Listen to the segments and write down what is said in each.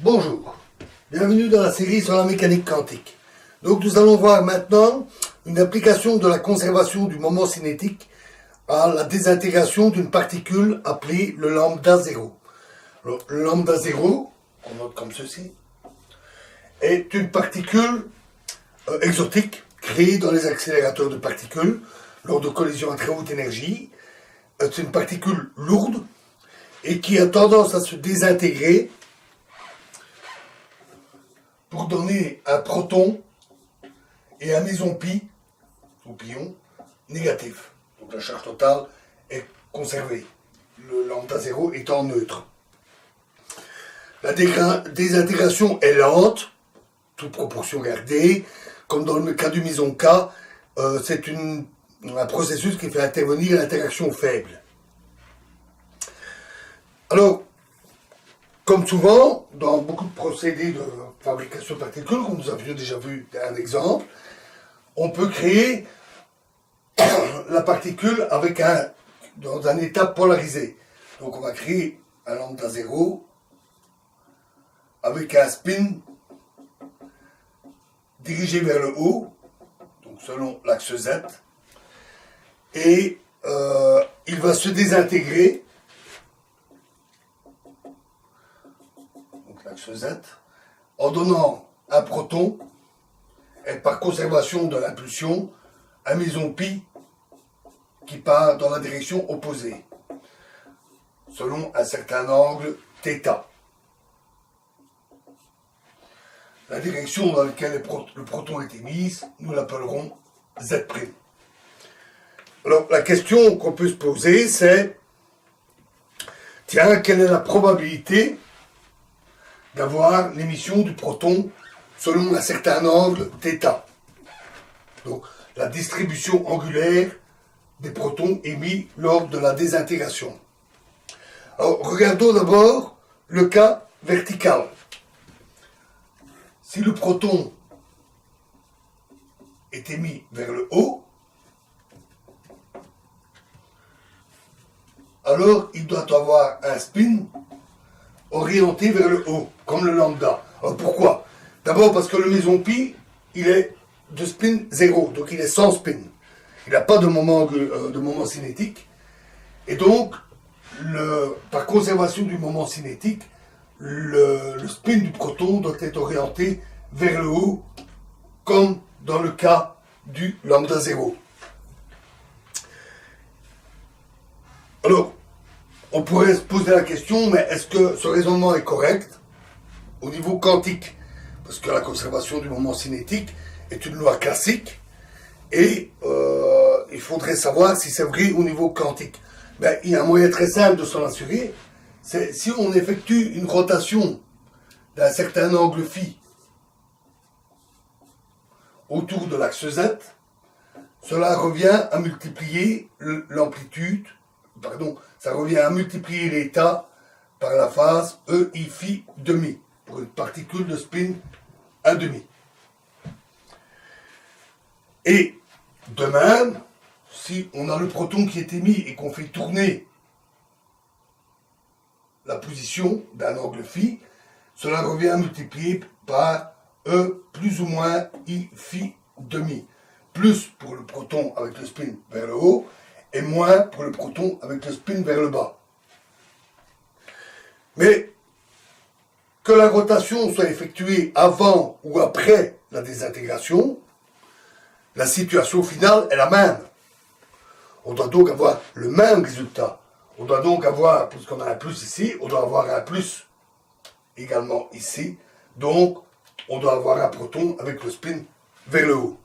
Bonjour, bienvenue dans la série sur la mécanique quantique. Donc nous allons voir maintenant une application de la conservation du moment cinétique à la désintégration d'une particule appelée le lambda 0. Le lambda 0, qu'on note comme ceci, est une particule exotique créée dans les accélérateurs de particules lors de collisions à très haute énergie. C'est une particule lourde et qui a tendance à se désintégrer pour donner un proton et un méson pi, ou pion, négatif. Donc la charge totale est conservée, le lambda 0 étant neutre. La désintégration est lente, toute proportion gardée, comme dans le cas du méson K, c'est un processus qui fait intervenir l'interaction faible. Alors, comme souvent, dans beaucoup de procédés de fabrication de particules, comme nous avions déjà vu un exemple, on peut créer la particule dans un état polarisé. Donc on va créer un lambda 0 avec un spin dirigé vers le haut, donc selon l'axe Z, et il va se désintégrer, donc l'axe Z, en donnant un proton, et par conservation de l'impulsion, un méson pi qui part dans la direction opposée, selon un certain angle θ. La direction dans laquelle le proton est émis, nous l'appellerons Z'. Alors la question qu'on peut se poser, c'est, tiens, quelle est la probabilité d'avoir l'émission du proton selon un certain angle θ? Donc la distribution angulaire des protons émis lors de la désintégration. Alors regardons d'abord le cas vertical. Si le proton est émis vers le haut, alors il doit avoir un spin orienté vers le haut, comme le lambda. Alors pourquoi? D'abord parce que le méson pi, il est de spin 0, donc il est sans spin. Il n'a pas de moment cinétique. Et donc, par conservation du moment cinétique, le spin du proton doit être orienté vers le haut, comme dans le cas du lambda 0. Alors, on pourrait se poser la question, mais est-ce que ce raisonnement est correct au niveau quantique? Parce que la conservation du moment cinétique est une loi classique, et il faudrait savoir si c'est vrai au niveau quantique. Ben, il y a un moyen très simple de s'en assurer, c'est si on effectue une rotation d'un certain angle phi autour de l'axe Z, cela revient à multiplier l'amplitude, ça revient à multiplier l'état par la phase EI phi demi, pour une particule de spin 1,5. Et de même, si on a le proton qui est émis et qu'on fait tourner la position d'un angle phi, cela revient à multiplier par E plus ou moins I phi demi. Plus pour le proton avec le spin vers le haut et moins pour le proton avec le spin vers le bas. Mais que la rotation soit effectuée avant ou après la désintégration, la situation finale est la même. On doit donc avoir le même résultat. On doit donc avoir, puisqu'on a un plus ici, on doit avoir un plus également ici. Donc, on doit avoir un proton avec le spin vers le haut.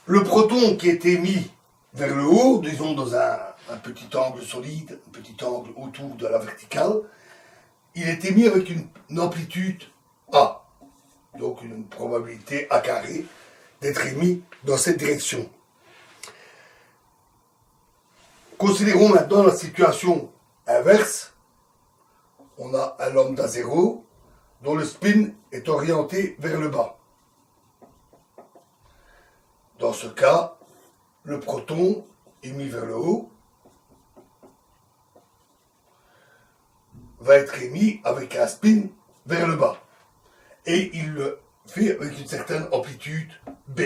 Le proton qui est émis vers le haut, disons dans un petit angle solide, un petit angle autour de la verticale, il est émis avec une amplitude A. Donc une probabilité A carré d'être émis dans cette direction. Considérons maintenant la situation inverse. On a un lambda 0 dont le spin est orienté vers le bas. Dans ce cas, le proton émis vers le haut va être émis avec un spin vers le bas. Et il le fait avec une certaine amplitude B.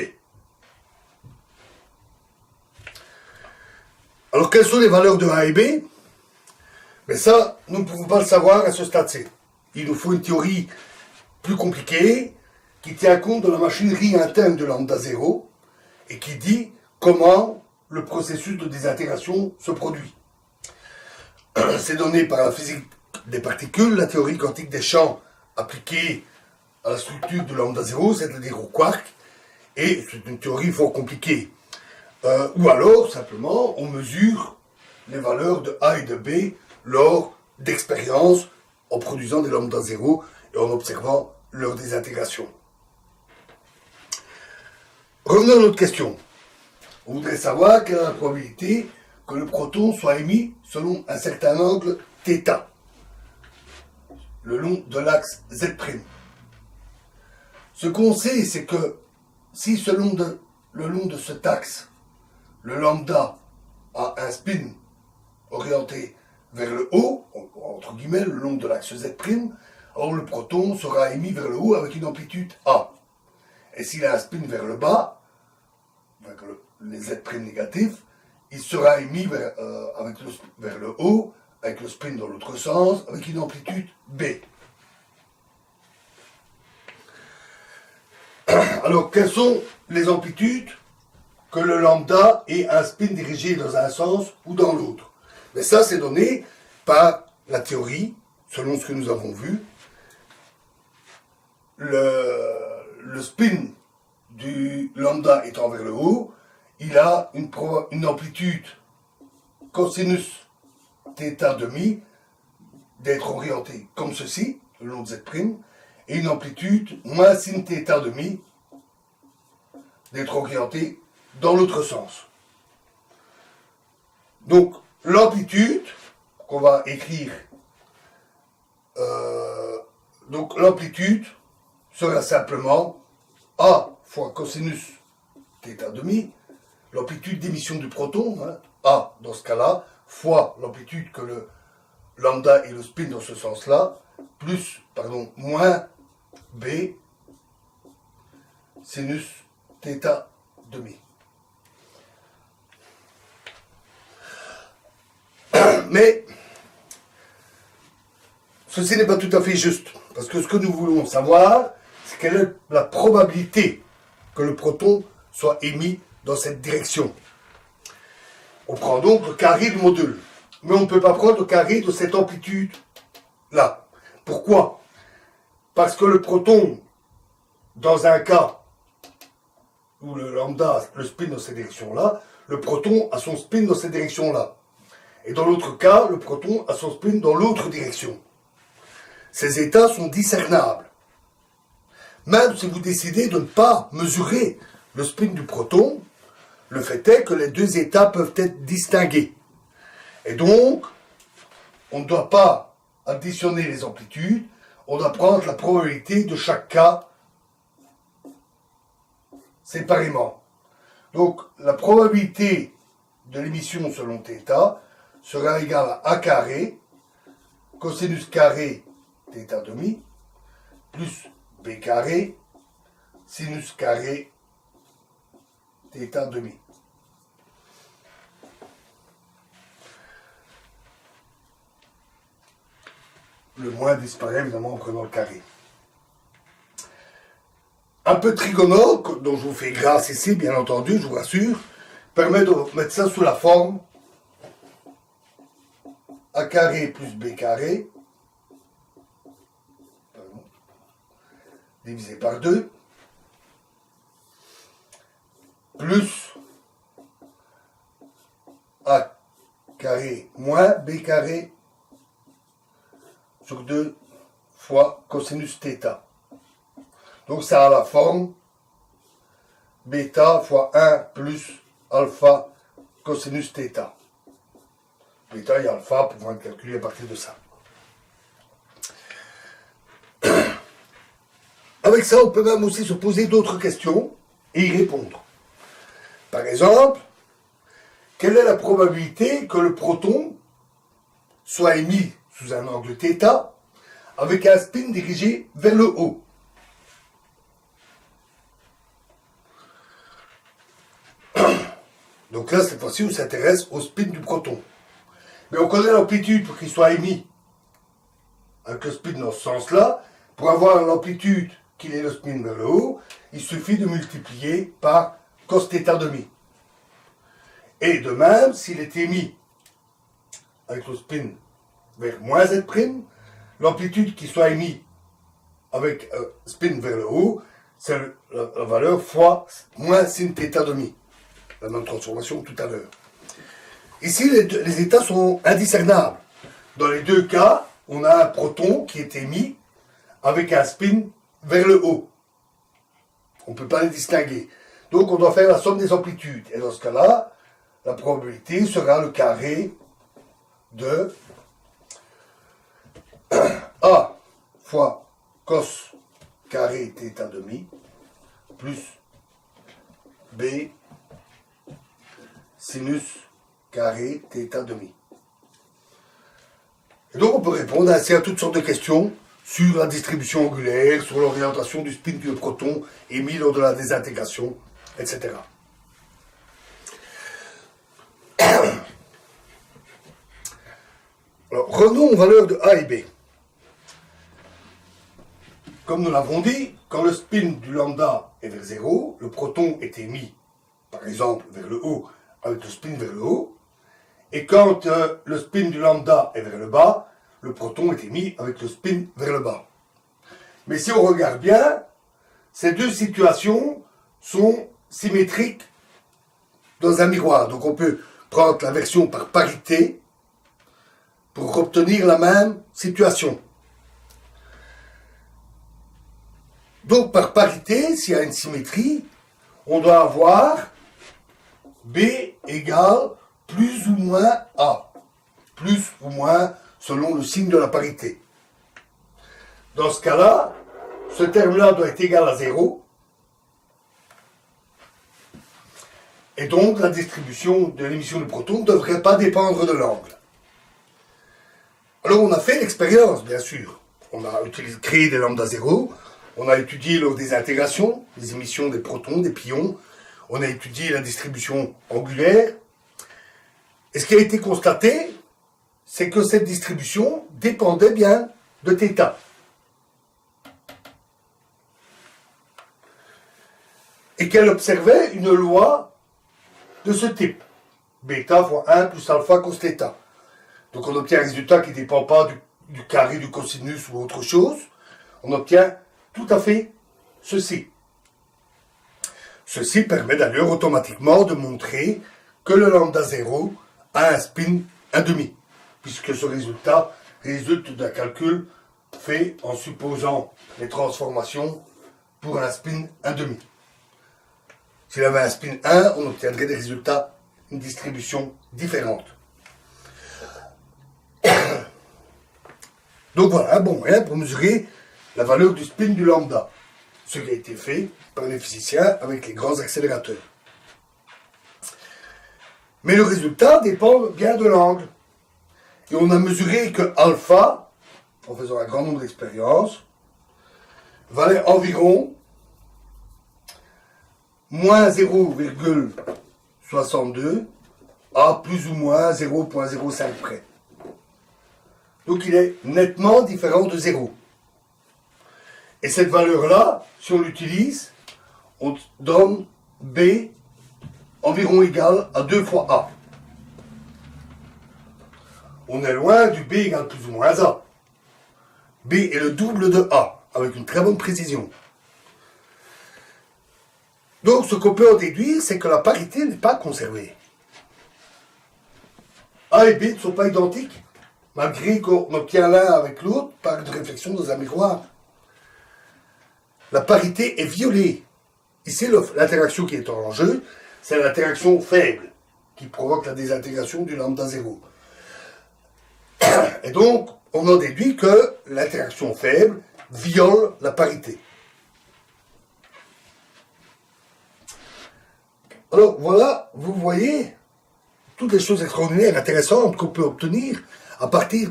Alors, quelles sont les valeurs de A et B? Mais ça, nous ne pouvons pas le savoir à ce stade-ci. Il nous faut une théorie plus compliquée qui tient compte de la machinerie interne de lambda 0 et qui dit comment le processus de désintégration se produit. C'est donné par la physique des particules, la théorie quantique des champs appliquée à la structure de lambda 0, c'est-à-dire au quark, et c'est une théorie fort compliquée. Ou alors, simplement, on mesure les valeurs de A et de B lors d'expériences en produisant des lambda 0 et en observant leur désintégration. Revenons à notre question. On voudrait savoir quelle est la probabilité que le proton soit émis selon un certain angle θ, le long de l'axe Z'. Ce qu'on sait, c'est que si le long de cet axe, le lambda a un spin orienté vers le haut, entre guillemets, le long de l'axe Z', alors le proton sera émis vers le haut avec une amplitude A. Et s'il a un spin vers le bas, avec les Z' négatifs, il sera émis vers le haut, avec le spin dans l'autre sens, avec une amplitude B. Alors, quelles sont les amplitudes que le lambda ait un spin dirigé dans un sens ou dans l'autre? Mais ça, c'est donné par la théorie, selon ce que nous avons vu. Le spin du lambda étant vers le haut, il a une amplitude cosinus θ demi d'être orienté comme ceci, le long de Z', et une amplitude moins sin θ demi d'être orienté dans l'autre sens. Donc, l'amplitude qu'on va écrire, l'amplitude sera simplement A fois cosinus θ demi, l'amplitude d'émission du proton, A dans ce cas-là, fois l'amplitude que le lambda et le spin dans ce sens-là, moins B sinus θ demi. Mais ceci n'est pas tout à fait juste, parce que ce que nous voulons savoir, c'est quelle est la probabilité que le proton soit émis dans cette direction. On prend donc le carré du module, mais on ne peut pas prendre le carré de cette amplitude-là. Pourquoi? Parce que le proton, dans un cas où le lambda, le spin dans cette direction-là, le proton a son spin dans cette direction-là. Et dans l'autre cas, le proton a son spin dans l'autre direction. Ces états sont discernables. Même si vous décidez de ne pas mesurer le spin du proton, le fait est que les deux états peuvent être distingués. Et donc, on ne doit pas additionner les amplitudes, on doit prendre la probabilité de chaque cas séparément. Donc, la probabilité de l'émission selon θ sera égale à A carré, cosinus carré θ demi, plus B carré, sinus carré θ demi. Le moins disparaît évidemment en prenant le carré. Un peu trigonal, dont je vous fais grâce ici, bien entendu, je vous rassure, permet de mettre ça sous la forme A carré plus B carré, divisé par 2, plus A carré moins B carré sur 2 fois cosinus θ. Donc ça a la forme bêta fois 1 plus alpha cosinus θ. Bêta et alpha pouvant être calculés à partir de ça. Avec ça, on peut même aussi se poser d'autres questions et y répondre. Par exemple, quelle est la probabilité que le proton soit émis sous un angle θ, avec un spin dirigé vers le haut. Donc là, cette fois-ci, on s'intéresse au spin du proton. Mais on connaît l'amplitude pour qu'il soit émis avec le spin dans ce sens-là. Pour avoir l'amplitude qu'il ait le spin vers le haut, il suffit de multiplier par cos θ demi. Et de même, s'il est émis avec le spin vers moins z', l'amplitude qui soit émise avec spin vers le haut, c'est la valeur fois moins sin θ demi. La même transformation que tout à l'heure. Ici, les états sont indiscernables. Dans les deux cas, on a un proton qui est émis avec un spin vers le haut. On ne peut pas les distinguer. Donc, on doit faire la somme des amplitudes. Et dans ce cas-là, la probabilité sera le carré de A fois cos carré θ demi plus B sinus carré θ demi. Et donc on peut répondre ainsi à toutes sortes de questions sur la distribution angulaire, sur l'orientation du spin du proton émis lors de la désintégration, etc. Alors, revenons aux valeurs de A et B. Comme nous l'avons dit, quand le spin du lambda est vers 0, le proton est émis, par exemple, vers le haut, avec le spin vers le haut, et quand le spin du lambda est vers le bas, le proton est émis avec le spin vers le bas. Mais si on regarde bien, ces deux situations sont symétriques dans un miroir. Donc on peut prendre la version par parité pour obtenir la même situation. Donc par parité, s'il y a une symétrie, on doit avoir B égale plus ou moins A. Plus ou moins selon le signe de la parité. Dans ce cas-là, ce terme-là doit être égal à 0. Et donc la distribution de l'émission du proton ne devrait pas dépendre de l'angle. Alors on a fait l'expérience, bien sûr. On a créé des lambda 0. On a étudié lors des intégrations, les émissions des protons, des pions. On a étudié la distribution angulaire. Et ce qui a été constaté, c'est que cette distribution dépendait bien de θ. Et qu'elle observait une loi de ce type. Bêta fois 1 plus alpha cos θ. Donc on obtient un résultat qui ne dépend pas du carré du cosinus ou autre chose. On obtient tout à fait ceci. Ceci permet d'ailleurs automatiquement de montrer que le lambda 0 a un spin 1,5, puisque ce résultat résulte d'un calcul fait en supposant les transformations pour un spin 1,5. S'il avait un spin 1, on obtiendrait des résultats, une distribution différente. Donc voilà un bon moyen pour mesurer la valeur du spin du lambda, ce qui a été fait par les physiciens avec les grands accélérateurs. Mais le résultat dépend bien de l'angle. Et on a mesuré que alpha, en faisant un grand nombre d'expériences, valait environ moins 0,62 à plus ou moins 0,05 près. Donc il est nettement différent de 0. Et cette valeur-là, si on l'utilise, on donne B environ égal à 2 fois A. On est loin du B égale plus ou moins A. B est le double de A, avec une très bonne précision. Donc ce qu'on peut en déduire, c'est que la parité n'est pas conservée. A et B ne sont pas identiques, malgré qu'on obtient l'un avec l'autre par une réflexion dans un miroir. La parité est violée. Ici, l'interaction qui est en jeu, c'est l'interaction faible qui provoque la désintégration du lambda 0. Et donc, on en déduit que l'interaction faible viole la parité. Alors voilà, vous voyez toutes les choses extraordinaires, intéressantes qu'on peut obtenir à partir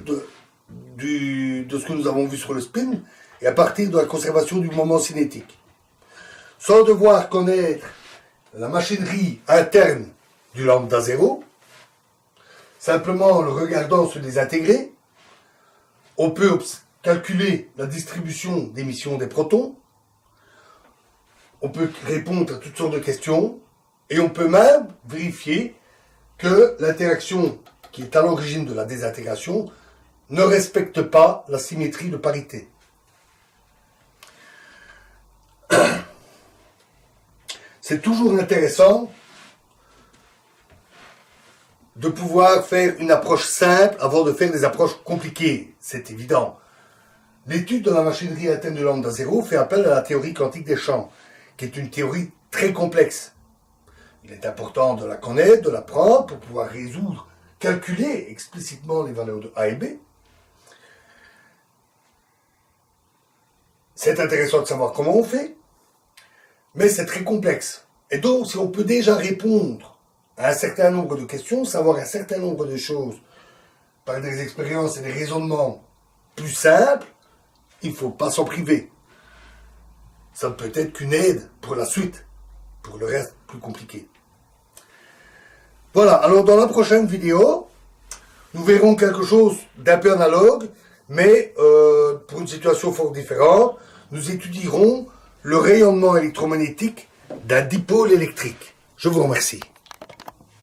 de ce que nous avons vu sur le spin et à partir de la conservation du moment cinétique. Sans devoir connaître la machinerie interne du lambda 0, simplement en le regardant se désintégrer, on peut calculer la distribution d'émission des protons, on peut répondre à toutes sortes de questions, et on peut même vérifier que l'interaction qui est à l'origine de la désintégration ne respecte pas la symétrie de parité. C'est toujours intéressant de pouvoir faire une approche simple avant de faire des approches compliquées, c'est évident. L'étude de la machinerie interne de lambda 0 fait appel à la théorie quantique des champs, qui est une théorie très complexe. Il est important de la connaître, de l'apprendre pour pouvoir résoudre, calculer explicitement les valeurs de A et B. C'est intéressant de savoir comment on fait, mais c'est très complexe. Et donc, si on peut déjà répondre à un certain nombre de questions, savoir un certain nombre de choses par des expériences et des raisonnements plus simples, il ne faut pas s'en priver. Ça ne peut être qu'une aide pour la suite, pour le reste plus compliqué. Voilà, alors dans la prochaine vidéo, nous verrons quelque chose d'un peu analogue, mais pour une situation fort différente. Nous étudierons le rayonnement électromagnétique d'un dipôle électrique. Je vous remercie.